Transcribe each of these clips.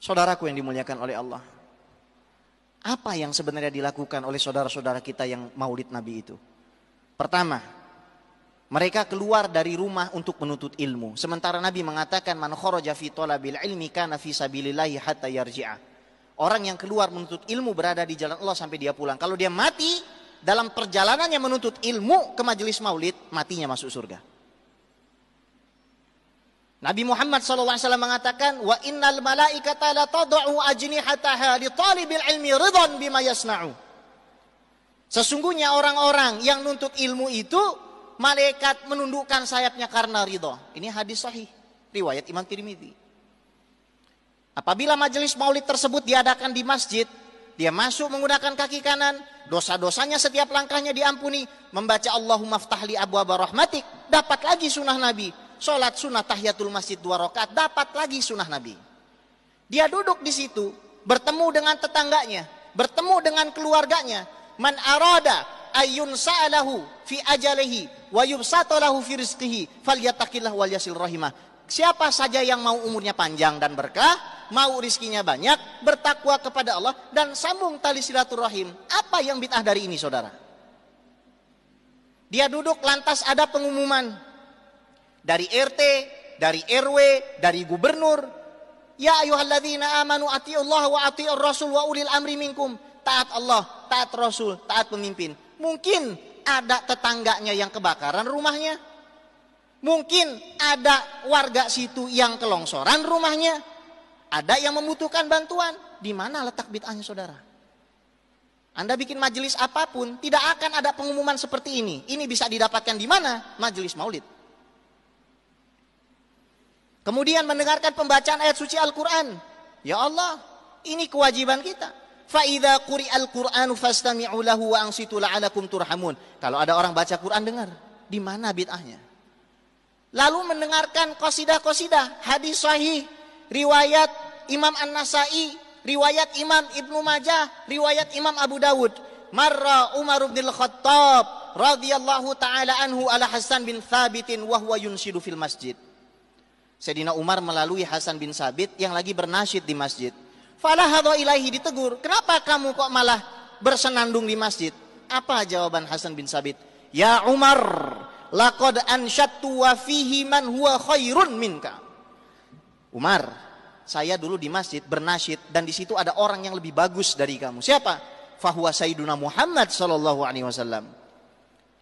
Saudaraku yang dimuliakan oleh Allah, apa yang sebenarnya dilakukan oleh saudara-saudara kita yang maulid Nabi itu? Pertama, mereka keluar dari rumah untuk menuntut ilmu. Sementara Nabi mengatakan, man kharaja fi talabil ilmi kana fi sabilillahi hatta yarji'a. Orang yang keluar menuntut ilmu berada di jalan Allah sampai dia pulang. Kalau dia mati dalam perjalanannya menuntut ilmu ke majelis maulid, matinya masuk surga. Nabi Muhammad SAW mengatakan, wa innal malaikata la tad'u ajnihataha li talibil ilmi ridhan bima yasna'u. Sesungguhnya orang-orang yang nuntut ilmu itu, malaikat menundukkan sayapnya karena ridha. Ini hadis sahih, riwayat Imam Tirmidzi. Apabila majelis maulid tersebut diadakan di masjid, dia masuk menggunakan kaki kanan, dosa-dosanya setiap langkahnya diampuni, membaca Allahumma ftahli abwaaba rahmatik, dapat lagi sunnah Nabi. Sholat sunnah tahiyatul masjid 2 rakaat, dapat lagi sunnah Nabi. Dia duduk di situ, bertemu dengan tetangganya, bertemu dengan keluarganya. Man arada ayyun sa'alahu fi ajalihi wa yubsatalahu fi rizqihi falyattaqillah wal yasil rahimah. Siapa saja yang mau umurnya panjang dan berkah, mau rizkinya banyak, bertakwa kepada Allah dan sambung tali silaturahim. Apa yang bid'ah dari ini, saudara? Dia duduk lantas ada pengumuman dari RT, dari RW, dari gubernur. Ya ayyuhalladzina amanu atiiullaha wa atiiur rasul wa ulil amri minkum. Taat Allah, taat Rasul, taat pemimpin. Mungkin ada tetangganya yang kebakaran rumahnya. Mungkin ada warga situ yang kelongsoran rumahnya. Ada yang membutuhkan bantuan. Di mana letak bid'ahnya, saudara? Anda bikin majelis apapun, tidak akan ada pengumuman seperti ini. Ini bisa didapatkan di mana? Majelis maulid. Kemudian mendengarkan pembacaan ayat suci Al-Quran. Ya Allah, ini kewajiban kita. Fa'idha quri'al Qur'anu fastami'u lahu wa ansitu la'alakum turhamun. Kalau ada orang baca Quran, dengar. Di mana bid'ahnya? Lalu mendengarkan qasidah-qasidah, hadis sahih, riwayat Imam An-Nasai, riwayat Imam Ibnu Majah, riwayat Imam Abu Dawud. Marra Umar bin Al-Khattab radhiyallahu ta'ala anhu ala Hasan bin Thabitin wa huwa yunshidu fil masjid. Sayyidina Umar melalui Hasan bin Sabit yang lagi bernasyid di masjid. Falahadha ilaihi, ditegur. Kenapa kamu kok malah bersenandung di masjid? Apa jawaban Hasan bin Sabit? Ya Umar, laqad ansyattu wa fihi man huwa khairun minka. Umar, saya dulu di masjid bernasyid dan di situ ada orang yang lebih bagus dari kamu. Siapa? Fahuwa Sayyiduna Muhammad sallallahu alaihi wasallam.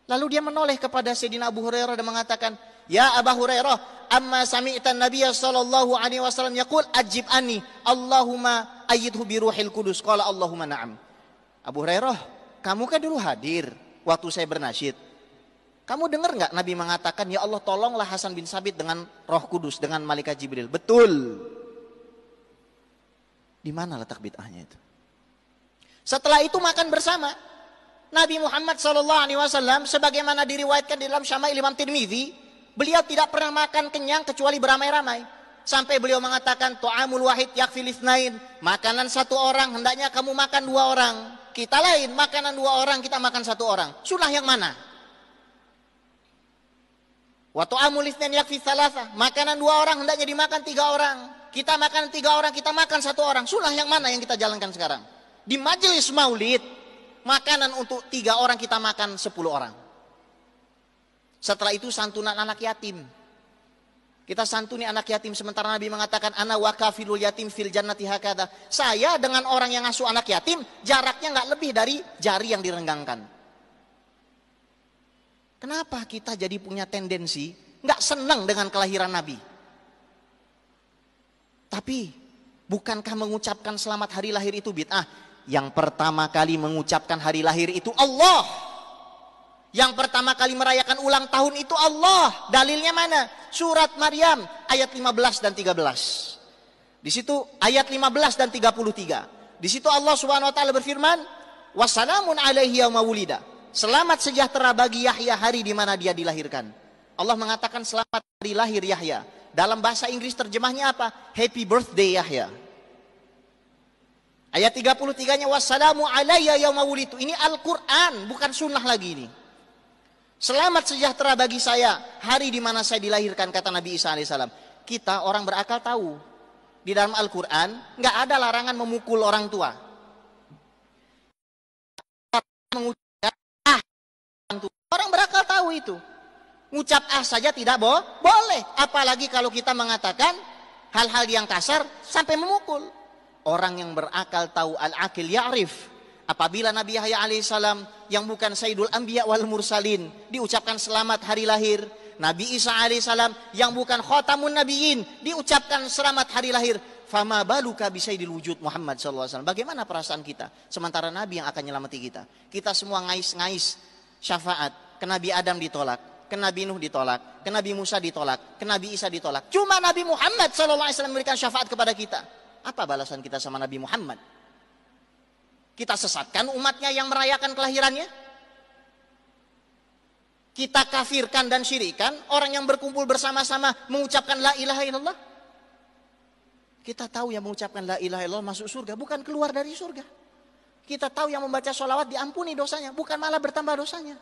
Lalu dia menoleh kepada Sayyidina Abu Hurairah dan mengatakan, ya Abu Hurairah, amma sami'tan Nabiya sallallahu alaihi wasallam yaqul ajib anni Allahumma ayyidhu bi ruhil qudus. Qala Allahumma na'am. Abu Hurairah, kamu kan dulu hadir waktu saya bernasyid. Kamu dengar enggak Nabi mengatakan, ya Allah tolonglah Hasan bin Sabit dengan Roh Kudus, dengan malaikat Jibril? Betul. Di mana letak bid'ahnya itu? Setelah itu makan bersama. Nabi Muhammad SAW sebagaimana diriwayatkan di dalam Syama'il Imam Tirmidzi, beliau tidak pernah makan kenyang kecuali beramai-ramai. Sampai beliau mengatakan, ta'amul wahid yakfil itsnain. Makanan satu orang hendaknya kamu makan 2 orang. Kita lain, makanan 2 orang kita makan 1 orang. Sunnah yang mana? Wa ta'amul itsnain yakfi tsalatsa. Makanan 2 orang hendaknya dimakan 3 orang. Kita makan 3 orang, kita makan 1 orang. Sunnah yang mana yang kita jalankan sekarang? Di majelis maulid, makanan untuk 3 orang kita makan 10 orang. Setelah itu santunan anak yatim. Kita santuni anak yatim sementara Nabi mengatakan ana wa kafilul yatim fil jannati hakada. Saya dengan orang yang ngasuh anak yatim jaraknya enggak lebih dari jari yang direnggangkan. Kenapa kita jadi punya tendensi enggak senang dengan kelahiran Nabi? Tapi bukankah mengucapkan selamat hari lahir itu bid'ah? Yang pertama kali mengucapkan hari lahir itu Allah. Yang pertama kali merayakan ulang tahun itu Allah. Dalilnya mana? Surat Maryam ayat 15 dan 13. Di situ ayat 15 dan 33. Di situ Allah Subhanahu wa taala berfirman, "Wassalamun alaihi yauma wulida." Selamat sejahtera bagi Yahya hari di mana dia dilahirkan. Allah mengatakan selamat hari lahir Yahya. Dalam bahasa Inggris terjemahnya apa? Happy birthday Yahya. Ayat 33-nya wassalamu alayya yauma wulidtu. Ini Al-Qur'an, bukan sunnah lagi ini. Selamat sejahtera bagi saya hari di mana saya dilahirkan, kata Nabi Isa alaihissalam. Kita orang berakal tahu Di dalam Al-Quran nggak ada larangan memukul orang tua. Orang berakal tahu itu. Ngucap saja tidak boleh. Apalagi kalau kita mengatakan hal-hal yang kasar sampai memukul. Orang yang berakal tahu, al-akil ya'rif. Apabila Nabi Yahya alaihissalam yang bukan Sayyidul Anbiya wal Mursalin diucapkan selamat hari lahir, Nabi Isa alaihissalam yang bukan Khatamun Nabiyyin diucapkan selamat hari lahir, fama baluka bisayyidil wujud Muhammad sallallahu alaihi wasallam. Bagaimana perasaan kita sementara Nabi yang akan nyelamati kita? Kita semua ngais-ngais syafaat, ke Nabi Adam ditolak, ke Nabi Nuh ditolak, ke Nabi Musa ditolak, ke Nabi Isa ditolak. Cuma Nabi Muhammad sallallahu alaihi wasallam memberikan syafaat kepada kita. Apa balasan kita sama Nabi Muhammad? Kita sesatkan umatnya yang merayakan kelahirannya. Kita kafirkan dan syirikan orang yang berkumpul bersama-sama mengucapkan la ilaha illallah. Kita tahu yang mengucapkan la ilaha illallah masuk surga, bukan keluar dari surga. Kita tahu yang membaca sholawat diampuni dosanya, bukan malah bertambah dosanya.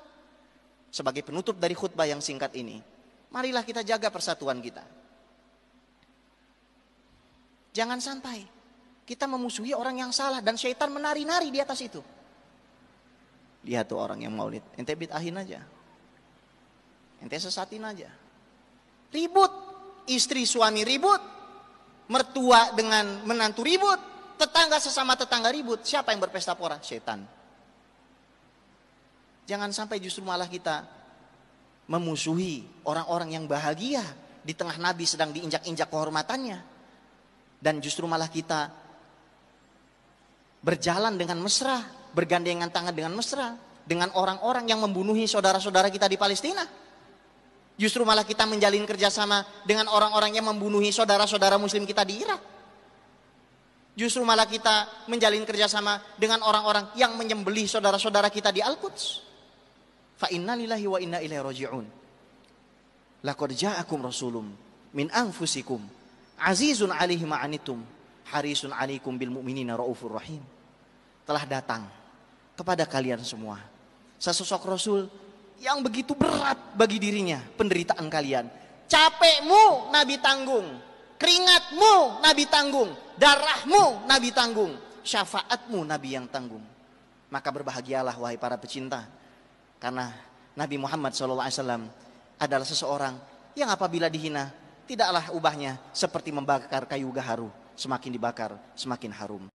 Sebagai penutup dari khutbah yang singkat ini, marilah kita jaga persatuan kita. Jangan sampai kita memusuhi orang yang salah dan syaitan menari-nari di atas itu. Lihat tuh orang yang maulid, ente bid'ahin aja. Ente sesatin aja. Ribut, istri suami ribut, mertua dengan menantu ribut, tetangga sesama tetangga ribut. Siapa yang berpesta pora? Syaitan. Jangan sampai justru malah kita memusuhi orang-orang yang bahagia di tengah Nabi sedang diinjak-injak kehormatannya. Dan justru malah kita berjalan dengan mesra, bergandengan tangan dengan mesra dengan orang-orang yang membunuhi saudara-saudara kita di Palestina. Justru malah kita menjalin kerjasama dengan orang-orang yang membunuhi saudara-saudara muslim kita di Irak. Justru malah kita menjalin kerjasama dengan orang-orang yang menyembelih saudara-saudara kita di Al-Quds. Fa inna lillahi wa inna ilaihi raji'un. Laqad ja'akum rasulun min anfusikum azizun 'alaihi ma 'anittum harisun 'alaikum bil mu'minina raufur rahim. Telah datang kepada kalian semua sesosok rasul yang begitu berat bagi dirinya penderitaan kalian. Capekmu Nabi tanggung, keringatmu Nabi tanggung, darahmu Nabi tanggung, syafaatmu Nabi yang tanggung. Maka berbahagialah wahai para pecinta, karena Nabi Muhammad SAW adalah seseorang yang apabila dihina tidaklah ubahnya seperti membakar kayu gaharu, semakin dibakar semakin harum.